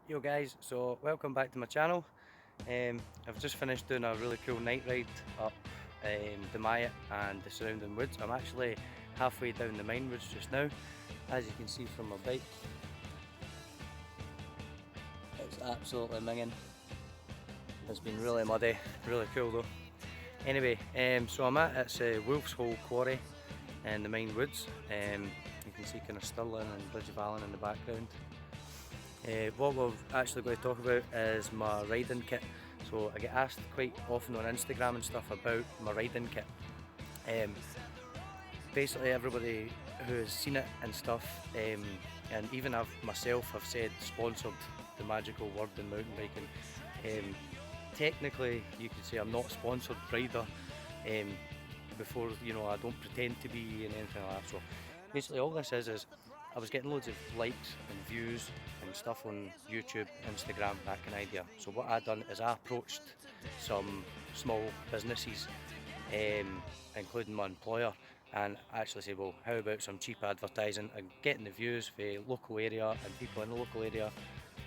Yo guys, so welcome back to my channel. I've just finished doing a really cool night ride up the Maya and the surrounding woods. I'm actually halfway down the Mine Woods just now. As you can see from my bike, it's absolutely minging. It's been really muddy, really cool though. Anyway, so I'm at it's Wolf's Hole Quarry in the Mine Woods. You can see kind of Stirling and Bridge of Allen in the background. What we're actually going to talk about is my riding kit. So I get asked quite often on Instagram and stuff about my riding kit. Basically everybody who has seen it and stuff, and even myself have said sponsored the magical word in mountain biking. Technically you could say I'm not a sponsored rider, before, you know, I don't pretend to be and anything like that. So basically all this is I was getting loads of likes and views and stuff on YouTube, Instagram, that kind of idea. So what I done is I approached some small businesses, including my employer, and actually said, well, how about some cheap advertising and getting the views for local area and people in the local area.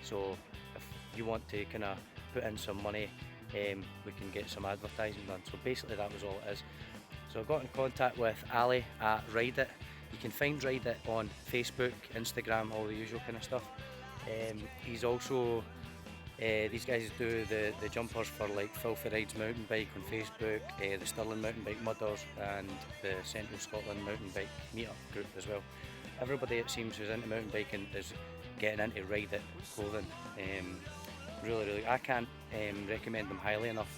So if you want to kind of put in some money, we can get some advertising done. So basically that was all it is. So I got in contact with Ali at Ride It. You can find Ride It on Facebook, Instagram, all the usual kind of stuff. He's also, these guys do the jumpers for like Filthy Rides Mountain Bike on Facebook, the Stirling Mountain Bike Mudders and the Central Scotland Mountain Bike Meetup group as well. Everybody it seems who's into mountain biking is getting into Ride It clothing. Really, I can't recommend them highly enough.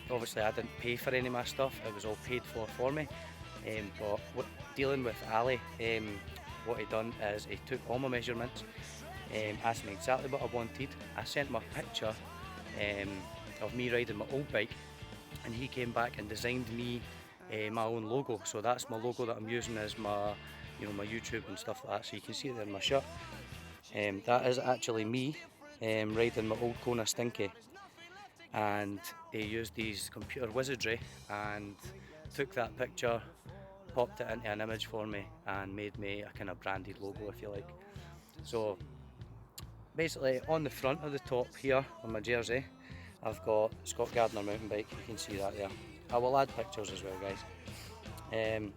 Obviously I didn't pay for any of my stuff, it was all paid for me. But dealing with Ali, what he done is he took all my measurements, asked me exactly what I wanted. I sent him a picture of me riding my old bike, and he came back and designed me my own logo. So that's my logo that I'm using as my, you know, my YouTube and stuff like that. So you can see it there in my shirt. That is actually me riding my old Kona Stinky, and he used these computer wizardry and took that picture, popped it into an image for me and made me a kind of branded logo, if you like. So basically on the front of the top here on my jersey I've got Scott Gardner mountain bike, you can see that there. I will add pictures as well guys.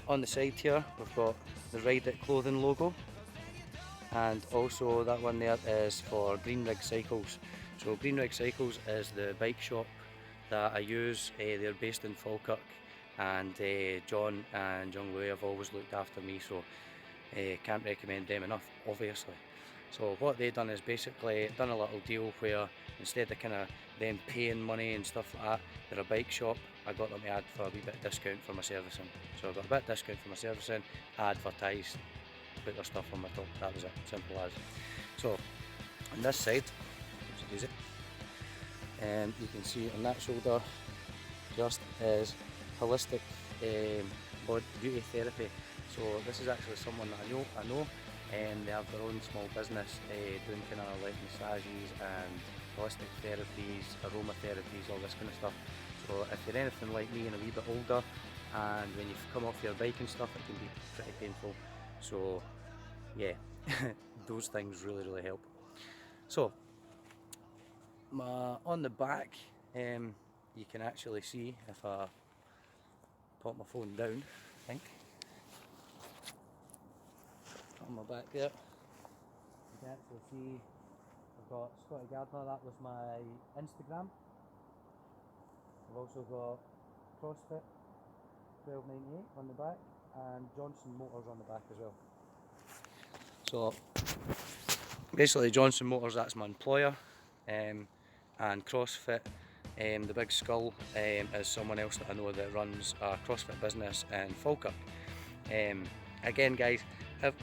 On the side here we've got the Ride It clothing logo, and also that one there is for Green Rig Cycles. So Green Rig Cycles is the bike shop that I use. They're based in Falkirk, and John and John Louis have always looked after me, so can't recommend them enough, obviously. So what they done is basically done a little deal where instead of kind of them paying money and stuff like that, they're a bike shop. I got them to add for a wee bit of discount for my servicing. So I got a bit of discount for my servicing, advertised, put their stuff on my top. That was it, simple as. So on this side, use it, and you can see on that shoulder just is holistic body beauty therapy. So this is actually someone that I know, and they have their own small business doing kind of like massages and holistic therapies, aromatherapies, all this kind of stuff. So if you're anything like me and a wee bit older, and when you've come off your bike and stuff, it can be pretty painful. So yeah, those things really help. So on the back, you can actually see, if I pop my phone down, I think, on my back there, you can actually see I've got Scotty Gardner, that was my Instagram. I've also got CrossFit 1298 on the back, and Johnson Motors on the back as well. So basically Johnson Motors, that's my employer, and CrossFit, the Big Skull, is someone else that I know that runs a CrossFit business in Falkirk. Again guys,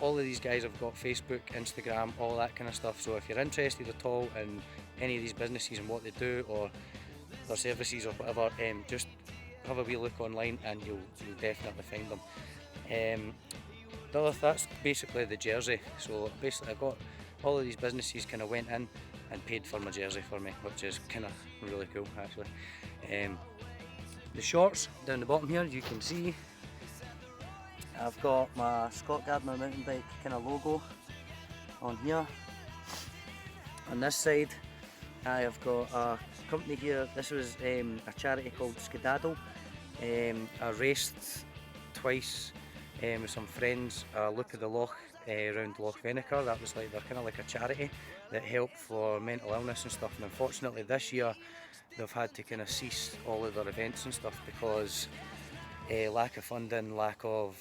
all of these guys have got Facebook, Instagram, all that kind of stuff, so if you're interested at all in any of these businesses and what they do or their services or whatever, just have a wee look online and you'll definitely find them. That's basically the jersey. So basically I got all of these businesses kind of went in and paid for my jersey for me, which is kind of really cool actually. The shorts down the bottom here, you can see I've got my Scott Gardner mountain bike kind of logo on here. On this side I have got a company here. This was a charity called Skedaddle. I raced twice with some friends a loop of the Loch around Loch Venator. That was like, they're kind of like a charity that help for mental illness and stuff, and unfortunately this year they've had to kind of cease all of their events and stuff because lack of funding, lack of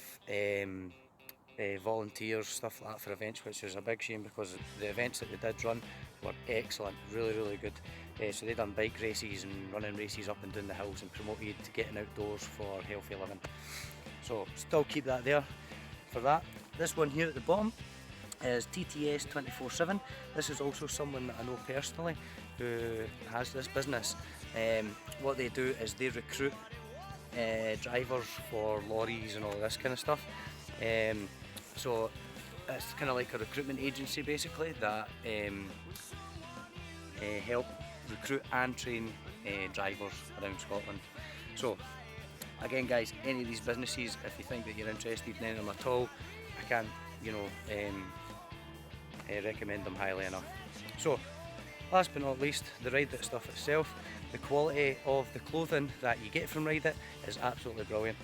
volunteers, stuff like that for events, which is a big shame because the events that they did run were excellent, really good. So they done bike races and running races up and down the hills and promoted getting outdoors for healthy living. So still keep that there for that. This one here at the bottom is TTS 24/7. This is also someone that I know personally who has this business. What they do is they recruit drivers for lorries and all this kind of stuff. So it's kind of like a recruitment agency basically that help recruit and train drivers around Scotland. So again guys, any of these businesses, if you think that you're interested in any of them at all, I can't, recommend them highly enough. So last but not least, the Ride It stuff itself. The quality of the clothing that you get from Ride It is absolutely brilliant.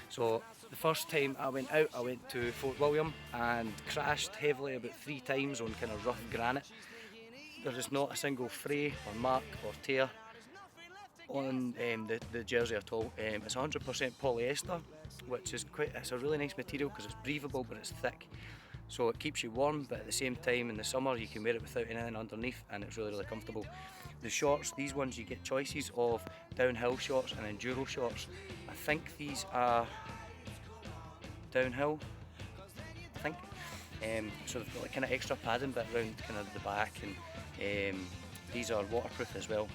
So the first time I went out, I went to Fort William and crashed heavily about 3 times on kind of rough granite. There is not a single fray or mark or tear on the jersey at all. It's 100% polyester, which is it's a really nice material because it's breathable but it's thick. So it keeps you warm, but at the same time in the summer you can wear it without anything underneath and it's really comfortable. The shorts, these ones you get choices of downhill shorts and enduro shorts. I think these are downhill, I think. So they've got like kind of extra padding bit around kind of the back, and these are waterproof as well.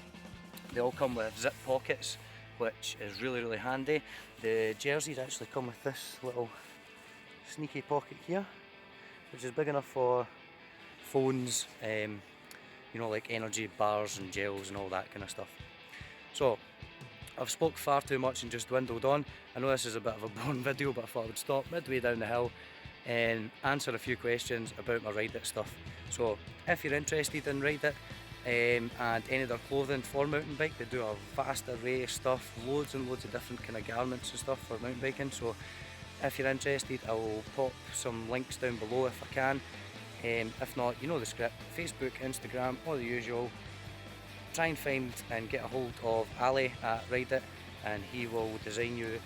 They all come with zip pockets, which is really handy. The jerseys actually come with this little sneaky pocket here, which is big enough for phones, like energy bars and gels and all that kind of stuff. So I've spoke far too much and just dwindled on. I know this is a bit of a boring video, but I thought I would stop midway down the hill and answer a few questions about my Ride It stuff. So if you're interested in Ride It and any of their clothing for mountain bike, they do a vast array of stuff, loads and loads of different kind of garments and stuff for mountain biking. So if you're interested, I will pop some links down below if I can. If not, you know the script, Facebook, Instagram, all the usual. Try and find and get a hold of Ali at Ride It and he will design you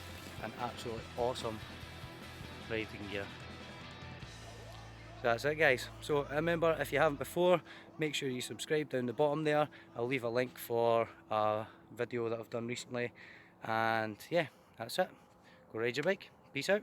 an absolutely awesome riding gear. So that's it guys. So remember, if you haven't before, make sure you subscribe down the bottom there. I'll leave a link for a video that I've done recently, and yeah, that's it. Go ride your bike. Peace out.